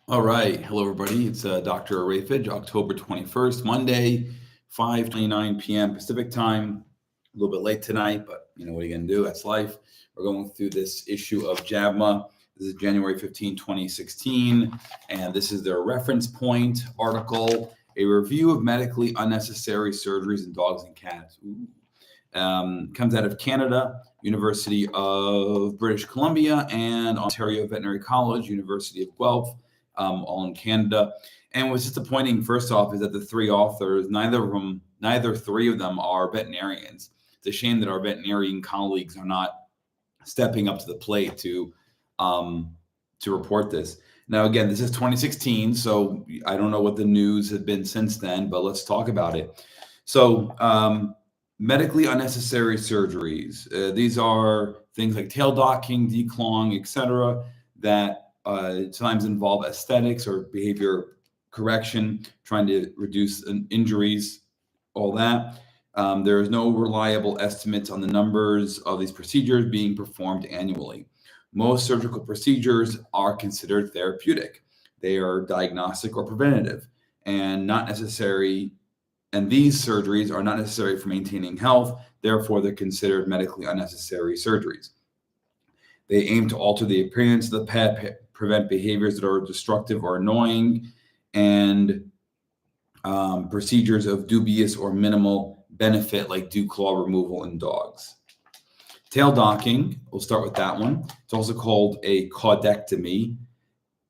All right. Hello, everybody. It's Dr. Rafid, October 21st, Monday, 5:29 p.m. Pacific time. A little bit late tonight, but what are you going to do? That's life. We're going through this issue of JAVMA. This is January 15, 2016, and this is their reference point article, a review of medically unnecessary surgeries in dogs and cats. Ooh. Comes out of Canada, University of British Columbia, and Ontario Veterinary College, University of Guelph, all in Canada. And what's disappointing, first off, is that the three authors, neither three of them are veterinarians. It's a shame that our veterinarian colleagues are not stepping up to the plate to report this. Now, again, this is 2016, so I don't know what the news has been since then, but let's talk about it. So, medically unnecessary surgeries. These are things like tail docking, declawing, etc., that sometimes involve aesthetics or behavior correction, trying to reduce injuries, all that. There is no reliable estimates on the numbers of these procedures being performed annually. Most surgical procedures are considered therapeutic. They are diagnostic or preventative and not necessary. And these surgeries are not necessary for maintaining health. Therefore, they're considered medically unnecessary surgeries. They aim to alter the appearance of the pet, prevent behaviors that are destructive or annoying, and procedures of dubious or minimal benefit, like dew claw removal in dogs. Tail docking, we'll start with that one. It's also called a caudectomy.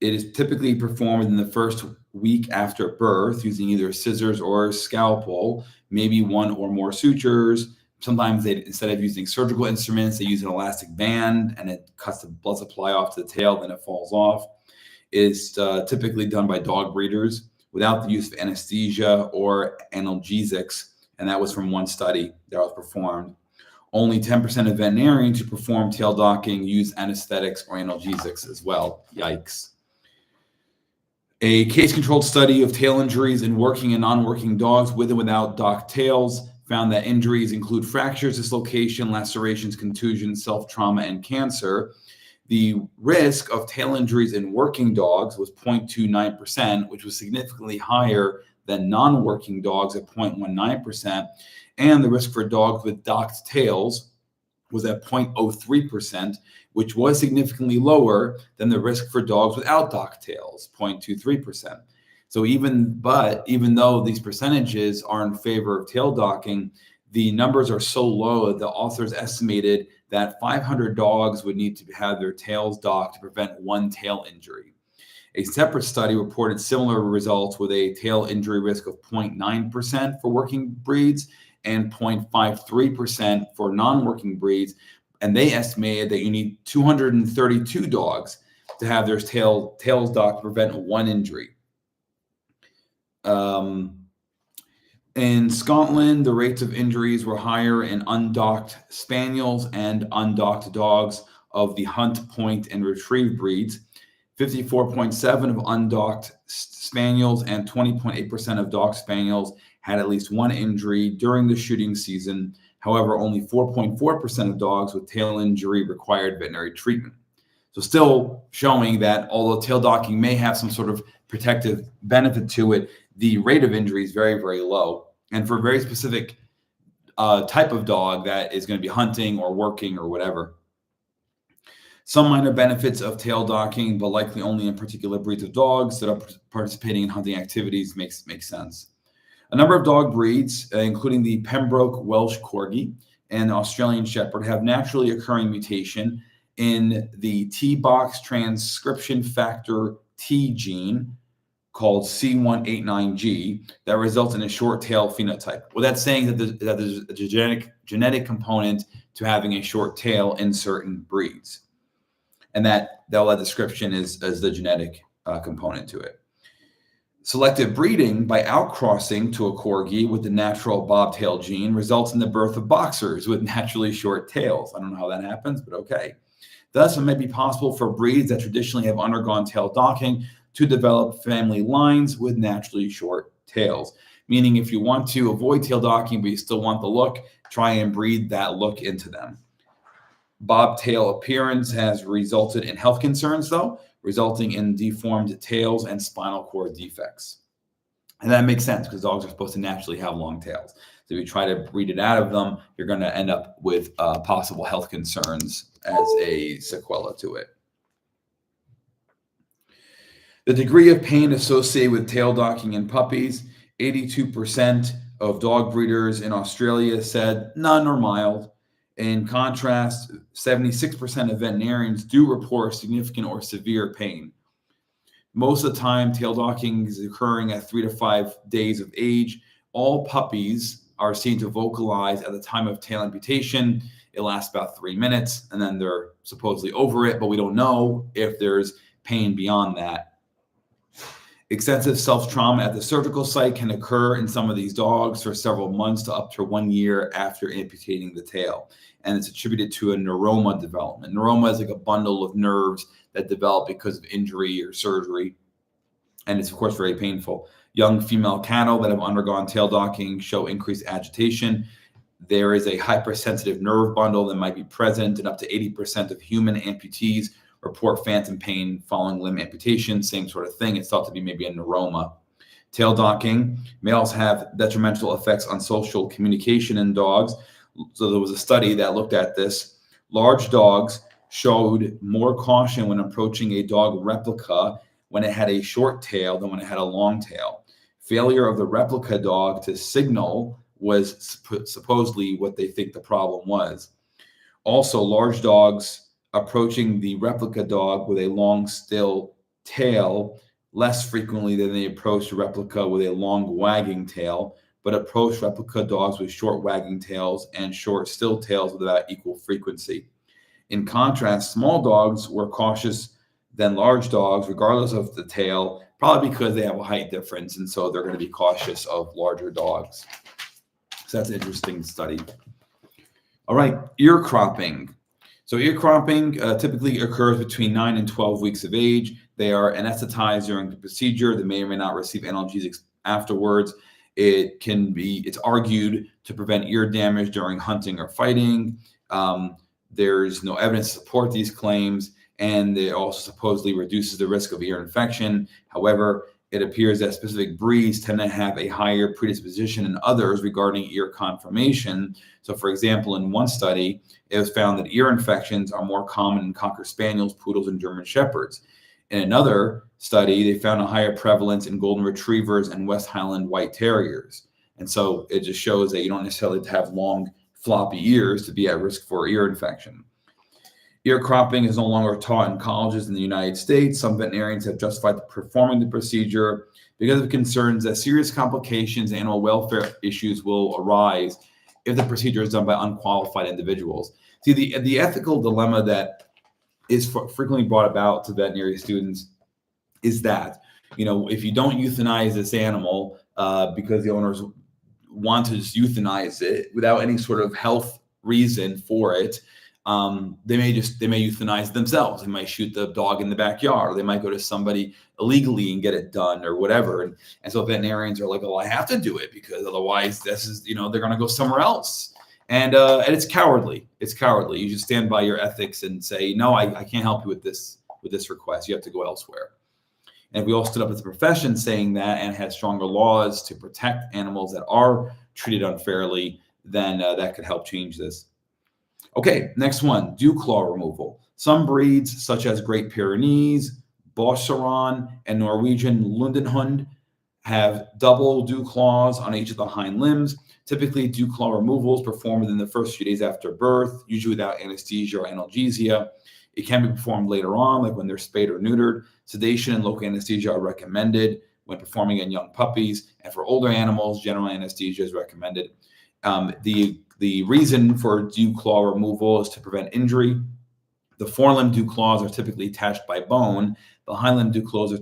It is typically performed in the first week after birth using either scissors or a scalpel, maybe one or more sutures. Sometimes instead of using surgical instruments, they use an elastic band and it cuts the blood supply off to the tail, then it falls off. It's typically done by dog breeders without the use of anesthesia or analgesics, and that was from one study that was performed. Only 10% of veterinarians who perform tail docking use anesthetics or analgesics as well. Yikes. A case-controlled study of tail injuries in working and non-working dogs with and without docked tails found that injuries include fractures, dislocation, lacerations, contusions, self-trauma, and cancer. The risk of tail injuries in working dogs was 0.29%, which was significantly higher than non-working dogs at 0.19%. And the risk for dogs with docked tails was at 0.03%, which was significantly lower than the risk for dogs without docked tails, 0.23%. So even though these percentages are in favor of tail docking, the numbers are so low that the authors estimated that 500 dogs would need to have their tails docked to prevent one tail injury. A separate study reported similar results with a tail injury risk of 0.9% for working breeds and 0.53% for non-working breeds. And they estimated that you need 232 dogs to have their tails docked to prevent one injury. In Scotland, the rates of injuries were higher in undocked spaniels and undocked dogs of the hunt, point, and retrieve breeds. 54.7% of undocked spaniels and 20.8% of docked spaniels had at least one injury during the shooting season. However, only 4.4% of dogs with tail injury required veterinary treatment. So still showing that although tail docking may have some sort of protective benefit to it, the rate of injury is very, very low. And for a very specific type of dog that is going to be hunting or working or whatever. Some minor benefits of tail docking, but likely only in particular breeds of dogs that are participating in hunting activities makes sense. A number of dog breeds, including the Pembroke Welsh Corgi and the Australian Shepherd, have naturally occurring mutation in the T-box transcription factor T gene called C189G that results in a short tail phenotype. Well, that's saying that there's a genetic component to having a short tail in certain breeds. And that description is the genetic component to it. Selective breeding by outcrossing to a corgi with the natural bobtail gene results in the birth of boxers with naturally short tails. I don't know how that happens, but okay. Thus, it may be possible for breeds that traditionally have undergone tail docking to develop family lines with naturally short tails. Meaning if you want to avoid tail docking, but you still want the look, try and breed that look into them. Bobtail appearance has resulted in health concerns, though, resulting in deformed tails and spinal cord defects. And that makes sense because dogs are supposed to naturally have long tails. So if you try to breed it out of them, you're going to end up with possible health concerns as a sequela to it. The degree of pain associated with tail docking in puppies, 82% of dog breeders in Australia said none or mild. In contrast, 76% of veterinarians do report significant or severe pain. Most of the time, tail docking is occurring at 3 to 5 days of age. All puppies are seen to vocalize at the time of tail amputation. It lasts about 3 minutes, and then they're supposedly over it, but we don't know if there's pain beyond that. Extensive self-trauma at the surgical site can occur in some of these dogs for several months to up to 1 year after amputating the tail. And it's attributed to a neuroma development. Neuroma is like a bundle of nerves that develop because of injury or surgery. And it's, of course, very painful. Young female cattle that have undergone tail docking show increased agitation. There is a hypersensitive nerve bundle that might be present, and up to 80% of human amputees report phantom pain following limb amputation, same sort of thing. It's thought to be maybe a neuroma. Tail docking, males have detrimental effects on social communication in dogs. So there was a study that looked at this. Large dogs showed more caution when approaching a dog replica when it had a short tail than when it had a long tail. Failure of the replica dog to signal was supposedly what they think the problem was. Also, large dogs approaching the replica dog with a long still tail less frequently than they approach the replica with a long wagging tail, but approach replica dogs with short wagging tails and short still tails with about equal frequency. In contrast, small dogs were cautious than large dogs, regardless of the tail, probably because they have a height difference, and so they're going to be cautious of larger dogs. So that's an interesting study. All right, ear cropping. So ear cropping typically occurs between 9 and 12 weeks of age. They are anesthetized during the procedure. They may or may not receive analgesics afterwards. It's argued to prevent ear damage during hunting or fighting. There's no evidence to support these claims, and it also supposedly reduces the risk of ear infection. However, it appears that specific breeds tend to have a higher predisposition than others regarding ear conformation. So, for example, in one study, it was found that ear infections are more common in Cocker Spaniels, Poodles, and German Shepherds. In another study, they found a higher prevalence in Golden Retrievers and West Highland White Terriers. And so it just shows that you don't necessarily have long, floppy ears to be at risk for ear infection. Ear cropping is no longer taught in colleges in the United States. Some veterinarians have justified performing the procedure because of concerns that serious complications and animal welfare issues will arise if the procedure is done by unqualified individuals. See, the ethical dilemma that is frequently brought about to veterinary students is that, if you don't euthanize this animal because the owners want to just euthanize it without any sort of health reason for it, they may euthanize themselves. They might shoot the dog in the backyard, or they might go to somebody illegally and get it done or whatever. And so veterinarians are like, well, I have to do it because otherwise this is, they're going to go somewhere else. And it's cowardly. It's cowardly. You should stand by your ethics and say, no, I can't help you with this request. You have to go elsewhere. And if we all stood up as a profession saying that and had stronger laws to protect animals that are treated unfairly, then that could help change this. Okay, next one, dew claw removal. Some breeds, such as Great Pyrenees, Bosseron, and Norwegian Lundenhund, have double dew claws on each of the hind limbs. Typically, dew claw removal is performed within the first few days after birth, usually without anesthesia or analgesia. It can be performed later on, like when they're spayed or neutered. Sedation and local anesthesia are recommended when performing in young puppies. And for older animals, general anesthesia is recommended. The reason for dew claw removal is to prevent injury. The forelimb dew claws are typically attached by bone. The hindlimb dew claws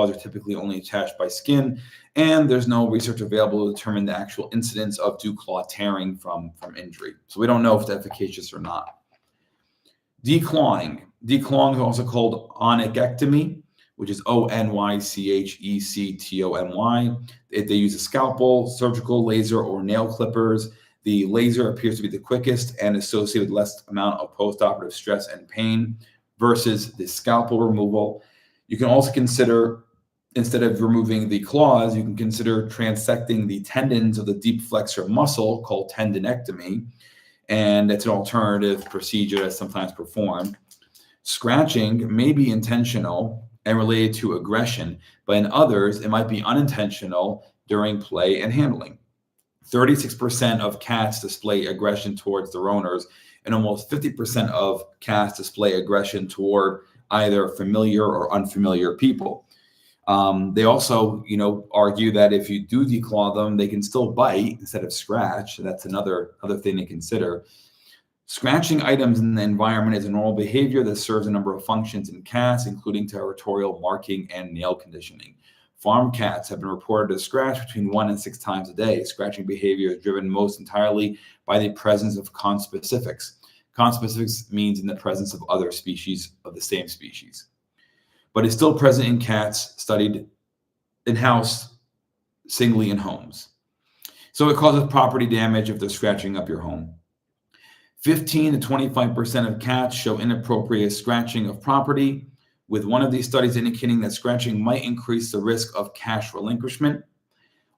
are typically only attached by skin, and there's no research available to determine the actual incidence of dew claw tearing from injury. So we don't know if it's efficacious or not. Declawing. Declawing is also called onychectomy, which is Onychectomy. They use a scalpel, surgical, laser, or nail clippers. The laser appears to be the quickest and associated with less amount of postoperative stress and pain. versus the scalpel removal. You can also consider, instead of removing the claws, you can consider transecting the tendons of the deep flexor muscle called tendinectomy, and it's an alternative procedure that's sometimes performed. Scratching may be intentional and related to aggression, but in others, it might be unintentional during play and handling. 36% of cats display aggression towards their owners, and almost 50% of cats display aggression toward either familiar or unfamiliar people. They also, argue that if you do declaw them, they can still bite instead of scratch. That's another thing to consider. Scratching items in the environment is a normal behavior that serves a number of functions in cats, including territorial marking and nail conditioning. Farm cats have been reported to scratch between 1 and 6 times a day. Scratching behavior is driven most entirely by the presence of conspecifics. Conspecifics means in the presence of other species of the same species, but is still present in cats studied in-house, singly in homes. So it causes property damage if they're scratching up your home. 15 to 25% of cats show inappropriate scratching of property, with one of these studies indicating that scratching might increase the risk of cash relinquishment.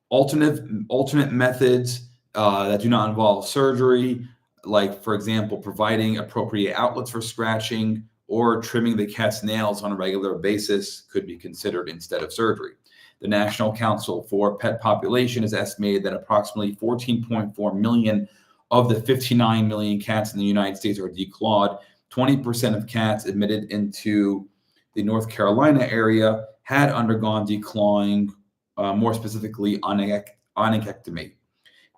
Alternate methods that do not involve surgery, like, for example, providing appropriate outlets for scratching or trimming the cat's nails on a regular basis, could be considered instead of surgery. The National Council for Pet Population has estimated that approximately 14.4 million of the 59 million cats in the United States are declawed. 20% of cats admitted into the North Carolina area had undergone declawing, more specifically onychectomy.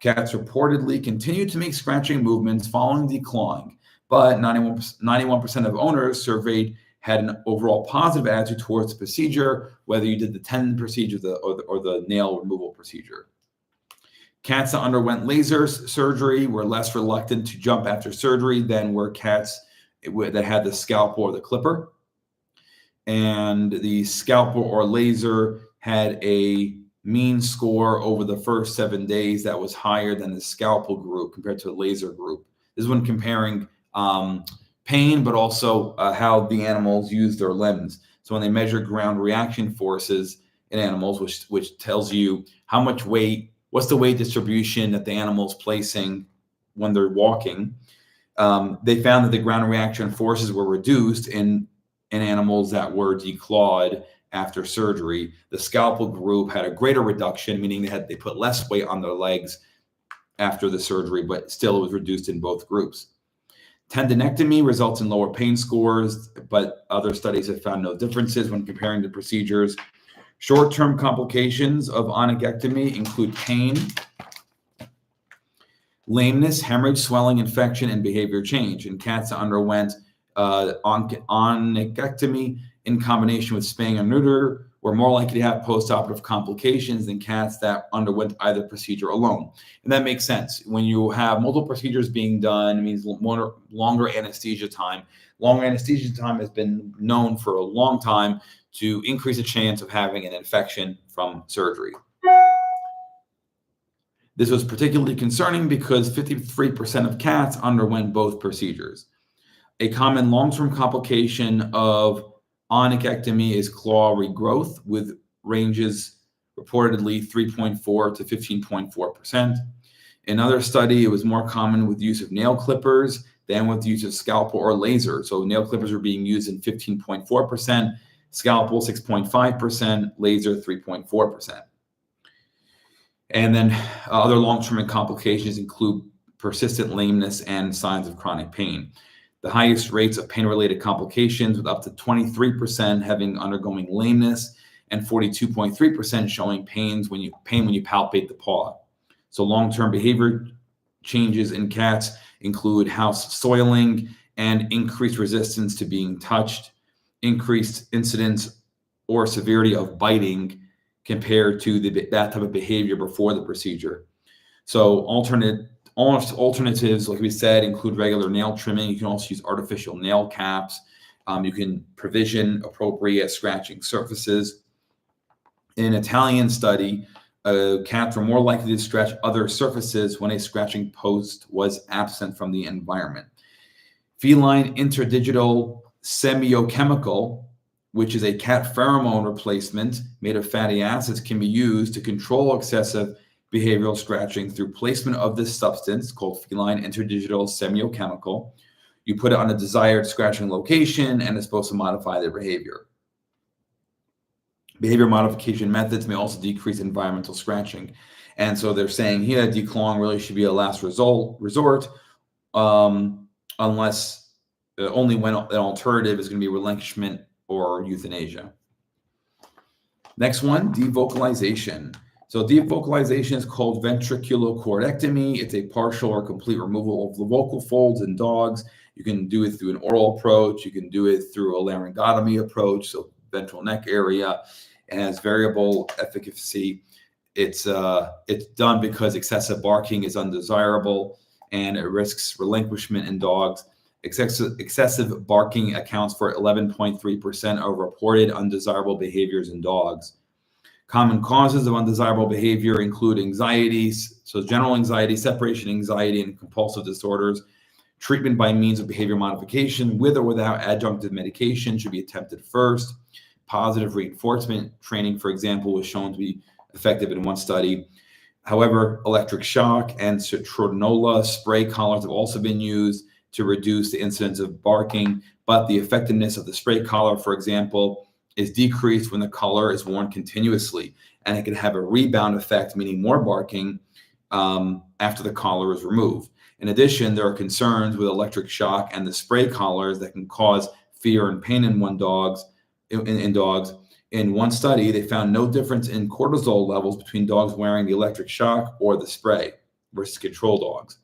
Cats reportedly continued to make scratching movements following declawing, but 91% of owners surveyed had an overall positive attitude towards the procedure, whether you did the tendon procedure or the nail removal procedure. Cats that underwent laser surgery were less reluctant to jump after surgery than were cats that had the scalpel or the clipper. And the scalpel or laser had a mean score over the first 7 days that was higher than the scalpel group compared to the laser group. This is when comparing pain, but also how the animals use their limbs. So when they measure ground reaction forces in animals, which tells you how much weight, what's the weight distribution that the animal's placing when they're walking, they found that the ground reaction forces were reduced in animals that were declawed after surgery. The scalpel group had a greater reduction, meaning they put less weight on their legs after the surgery, but still it was reduced in both groups. Tendinectomy results in lower pain scores, but other studies have found no differences when comparing the procedures. Short-term complications of onychectomy include pain, lameness, hemorrhage, swelling, infection, and behavior change. In cats that underwent onychectomy in combination with spaying or neuter were more likely to have postoperative complications than cats that underwent either procedure alone. And that makes sense. When you have multiple procedures being done, it means longer anesthesia time. Longer anesthesia time has been known for a long time to increase the chance of having an infection from surgery. This was particularly concerning because 53% of cats underwent both procedures. A common long-term complication of onychectomy is claw regrowth, with ranges reportedly 3.4 to 15.4%. In another study, it was more common with use of nail clippers than with the use of scalpel or laser. So nail clippers were being used in 15.4%, scalpel 6.5%, laser 3.4%. And then other long-term complications include persistent lameness and signs of chronic pain. The highest rates of pain-related complications, with up to 23% having undergoing lameness and 42.3% showing pain when you palpate the paw. So long-term behavior changes in cats include house soiling and increased resistance to being touched, increased incidence or severity of biting compared to that type of behavior before the procedure. So alternatives, like we said, include regular nail trimming. You can also use artificial nail caps. You can provision appropriate scratching surfaces. In an Italian study, cats were more likely to scratch other surfaces when a scratching post was absent from the environment. Feline interdigital semiochemical, which is a cat pheromone replacement made of fatty acids, can be used to control excessive behavioral scratching through placement of this substance called feline interdigital semiochemical. You put it on a desired scratching location, and it's supposed to modify their behavior. Behavior modification methods may also decrease environmental scratching. And so they're saying here declawing really should be a last resort, unless only when an alternative is going to be relinquishment or euthanasia. Next one, devocalization. So devocalization is called ventriculochordectomy. It's a partial or complete removal of the vocal folds in dogs. You can do it through an oral approach. You can do it through a laryngotomy approach, so ventral neck area. It has variable efficacy. It's done because excessive barking is undesirable and it risks relinquishment in dogs. Excessive barking accounts for 11.3% of reported undesirable behaviors in dogs. Common causes of undesirable behavior include anxieties, so general anxiety, separation anxiety, and compulsive disorders. Treatment by means of behavior modification with or without adjunctive medication should be attempted first. Positive reinforcement training, for example, was shown to be effective in one study. However, electric shock and citronella spray collars have also been used to reduce the incidence of barking, but the effectiveness of the spray collar, for example, is decreased when the collar is worn continuously, and it can have a rebound effect, meaning more barking after the collar is removed. In addition, there are concerns with electric shock and the spray collars that can cause fear and pain in dogs. In one study, they found no difference in cortisol levels between dogs wearing the electric shock or the spray versus control dogs.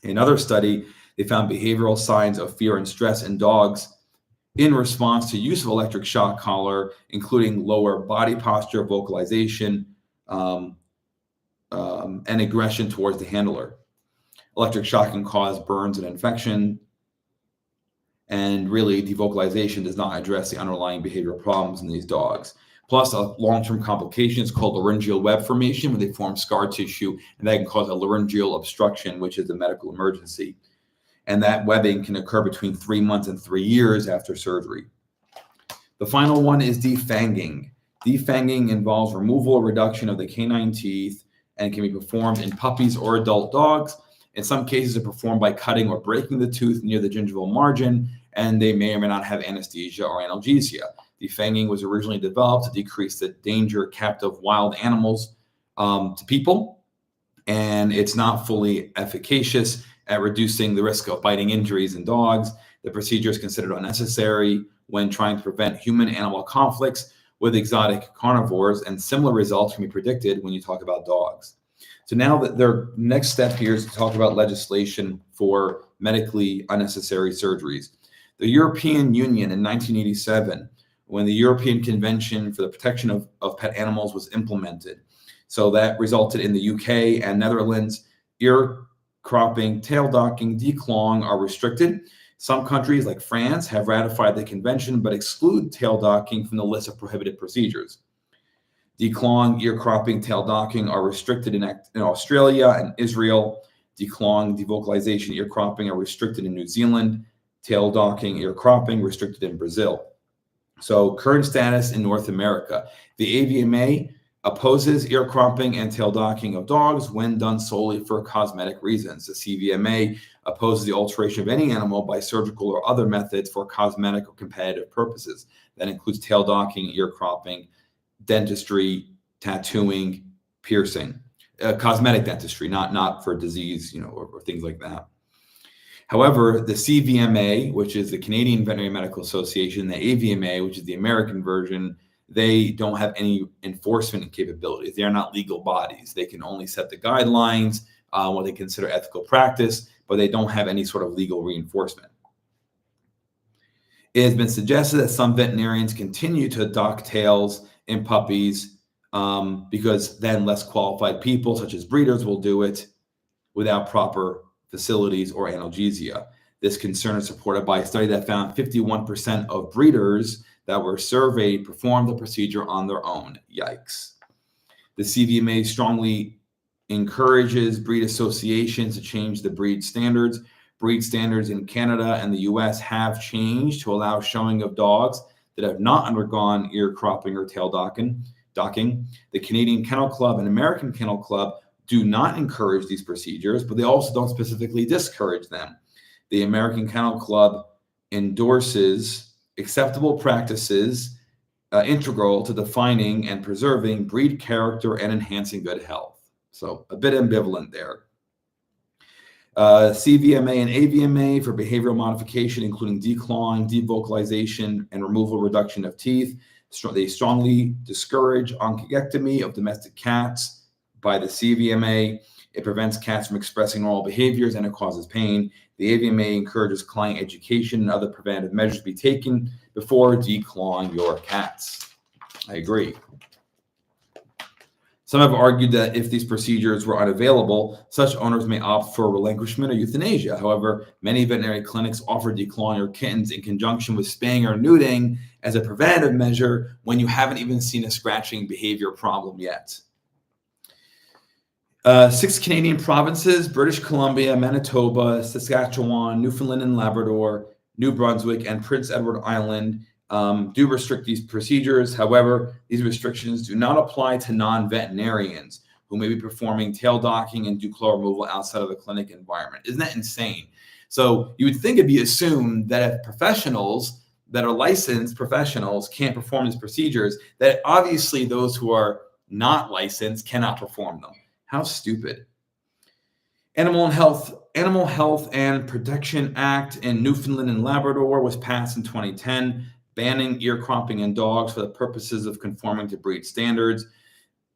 In another study, they found behavioral signs of fear and stress in dogs in response to use of electric shock collar, including lower body posture, vocalization, and aggression towards the handler. Electric shock can cause burns and infection, and really devocalization does not address the underlying behavioral problems in these dogs. Plus, a long-term complication is called laryngeal web formation, where they form scar tissue, and that can cause a laryngeal obstruction, which is a medical emergency. And that webbing can occur between 3 months and 3 years after surgery. The final one is defanging. Defanging involves removal or reduction of the canine teeth and can be performed in puppies or adult dogs. In some cases, it's performed by cutting or breaking the tooth near the gingival margin, and they may or may not have anesthesia or analgesia. Defanging was originally developed to decrease the danger of captive wild animals to people, and it's not fully efficacious at reducing the risk of biting injuries in dogs. The procedure is considered unnecessary when trying to prevent human-animal conflicts with exotic carnivores, and similar results can be predicted when you talk about dogs. So now their next step here is to talk about legislation for medically unnecessary surgeries. The European Union in 1987, when the European Convention for the Protection of Pet Animals was implemented. So that resulted in the UK and Netherlands, ear cropping, tail docking, declawing are restricted. Some countries like France have ratified the convention but exclude tail docking from the list of prohibited procedures. Declawing, ear cropping, tail docking are restricted in Australia and Israel. Declawing, devocalization, ear cropping are restricted in New Zealand. Tail docking, ear cropping restricted in Brazil. So current status in North America. The AVMA opposes ear cropping and tail docking of dogs when done solely for cosmetic reasons. The CVMA opposes the alteration of any animal by surgical or other methods for cosmetic or competitive purposes. That includes tail docking, ear cropping, dentistry, tattooing, piercing, cosmetic dentistry, not for disease, or things like that. However, the CVMA, which is the Canadian Veterinary Medical Association, the AVMA, which is the American version, they don't have any enforcement capabilities. They are not legal bodies. They can only set the guidelines, what they consider ethical practice, but they don't have any sort of legal reinforcement. It has been suggested that some veterinarians continue to dock tails in puppies because then less qualified people, such as breeders, will do it without proper facilities or analgesia. This concern is supported by a study that found 51% of breeders that were surveyed performed the procedure on their own. Yikes. The CVMA strongly encourages breed associations to change the breed standards. breed standards in Canada and the US have changed to allow showing of dogs that have not undergone ear cropping or tail docking. The Canadian Kennel Club and American Kennel Club do not encourage these procedures, but they also don't specifically discourage them. The American Kennel Club endorses acceptable practices integral to defining and preserving breed character and enhancing good health. So a bit ambivalent there. CVMA and AVMA for behavioral modification, including declawing, devocalization, and removal reduction of teeth. They strongly discourage onychectomy of domestic cats by the CVMA. It prevents cats from expressing normal behaviors and it causes pain. The AVMA encourages client education and other preventative measures to be taken before declawing your cats. I agree. Some have argued that if these procedures were unavailable, such owners may opt for relinquishment or euthanasia. However, many veterinary clinics offer declawing your kittens in conjunction with spaying or neutering as a preventative measure when you haven't even seen a scratching behavior problem yet. 6 Canadian provinces, British Columbia, Manitoba, Saskatchewan, Newfoundland and Labrador, New Brunswick, and Prince Edward Island do restrict these procedures. However, these restrictions do not apply to non-veterinarians who may be performing tail docking and declaw removal outside of the clinic environment. Isn't that insane? So you would think it'd be assumed that if professionals that are licensed professionals can't perform these procedures, that obviously those who are not licensed cannot perform them. How stupid. Animal Health and Protection Act in Newfoundland and Labrador was passed in 2010, banning ear cropping in dogs for the purposes of conforming to breed standards.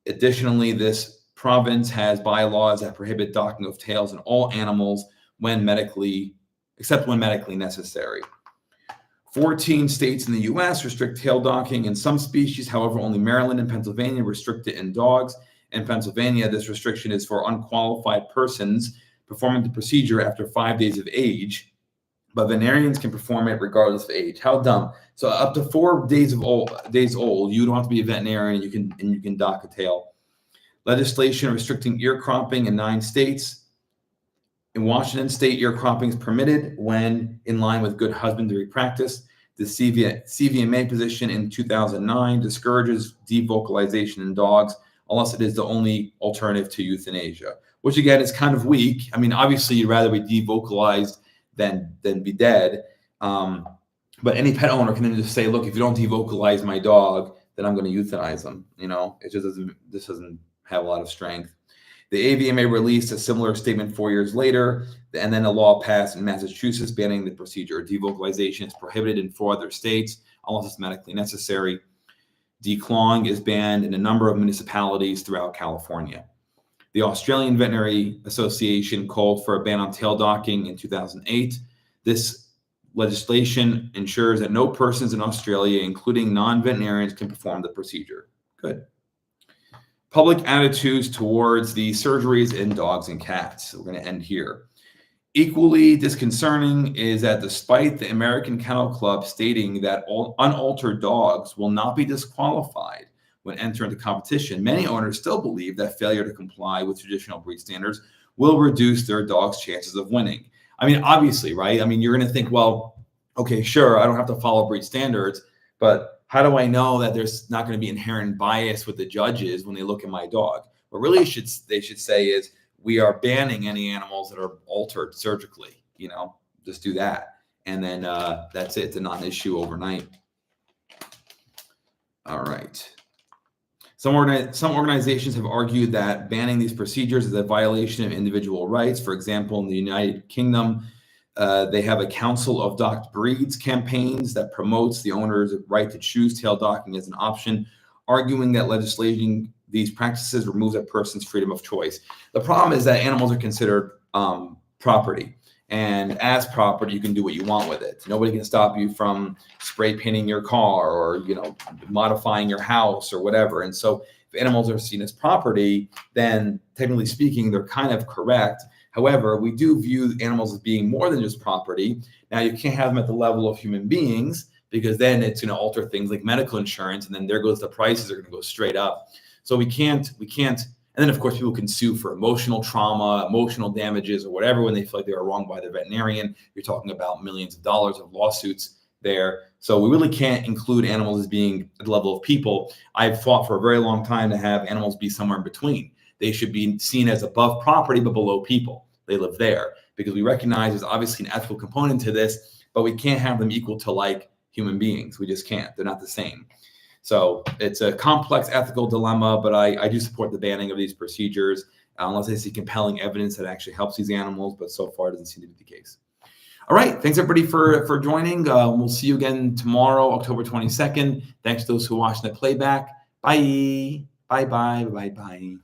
Additionally, this province has bylaws that prohibit docking of tails in all animals except when medically necessary. 14 states in the US restrict tail docking in some species. However, only Maryland and Pennsylvania restrict it in dogs. In Pennsylvania, this restriction is for unqualified persons performing the procedure after 5 days of age, but veterinarians can perform it regardless of age. How dumb. So up to 4 days old, you don't have to be a veterinarian, you can dock a tail. Legislation restricting ear cropping in 9 states. In Washington state, ear cropping is permitted when in line with good husbandry practice. The CVMA position in 2009 discourages devocalization in dogs unless it is the only alternative to euthanasia, which again is kind of weak. I mean, obviously you'd rather be devocalized than be dead. But any pet owner can then just say, look, if you don't devocalize my dog, then I'm going to euthanize them. You know, it just doesn't have a lot of strength. The AVMA released a similar statement 4 years later, and then a law passed in Massachusetts banning the procedure. Devocalization is prohibited in 4 other states unless it's medically necessary. Declawing is banned in a number of municipalities throughout California. The Australian Veterinary Association called for a ban on tail docking in 2008. This legislation ensures that no persons in Australia, including non-veterinarians, can perform the procedure. Good. Public attitudes towards the surgeries in dogs and cats. We're going to end here. Equally disconcerting is that despite the American Kennel Club stating that all unaltered dogs will not be disqualified when entering the competition, many owners still believe that failure to comply with traditional breed standards will reduce their dog's chances of winning. I mean, obviously, right? I mean, you're going to think, well, okay, sure, I don't have to follow breed standards, but how do I know that there's not going to be inherent bias with the judges when they look at my dog? What really they should say is, we are banning any animals that are altered surgically, you know, just do that. And then that's it. It's a non-issue overnight. All right. Some organizations have argued that banning these procedures is a violation of individual rights. For example, in the United Kingdom, they have a Council of Docked Breeds campaigns that promotes the owner's right to choose tail docking as an option, arguing that legislating these practices removes a person's freedom of choice. The problem is that animals are considered property. And as property, you can do what you want with it. Nobody can stop you from spray painting your car or, you know, modifying your house or whatever. And so if animals are seen as property, then technically speaking, they're kind of correct. However, we do view animals as being more than just property. Now, you can't have them at the level of human beings because then it's going to alter things like medical insurance. And then there goes the prices are going to go straight up. So we can't And then, of course, people can sue for emotional trauma, emotional damages, or whatever when they feel like they were wronged by the veterinarian. You're talking about millions of dollars of lawsuits there. So we really can't include animals as being at the level of people. I've fought for a very long time to have animals be somewhere in between. They should be seen as above property, but below people. They live there because we recognize there's obviously an ethical component to this, but we can't have them equal to like human beings. We just can't. They're not the same. So it's a complex ethical dilemma, but I do support the banning of these procedures unless I see compelling evidence that actually helps these animals, but so far it doesn't seem to be the case. All right, thanks everybody for joining. We'll see you again tomorrow, October 22nd. Thanks to those who watched the playback. Bye. Bye.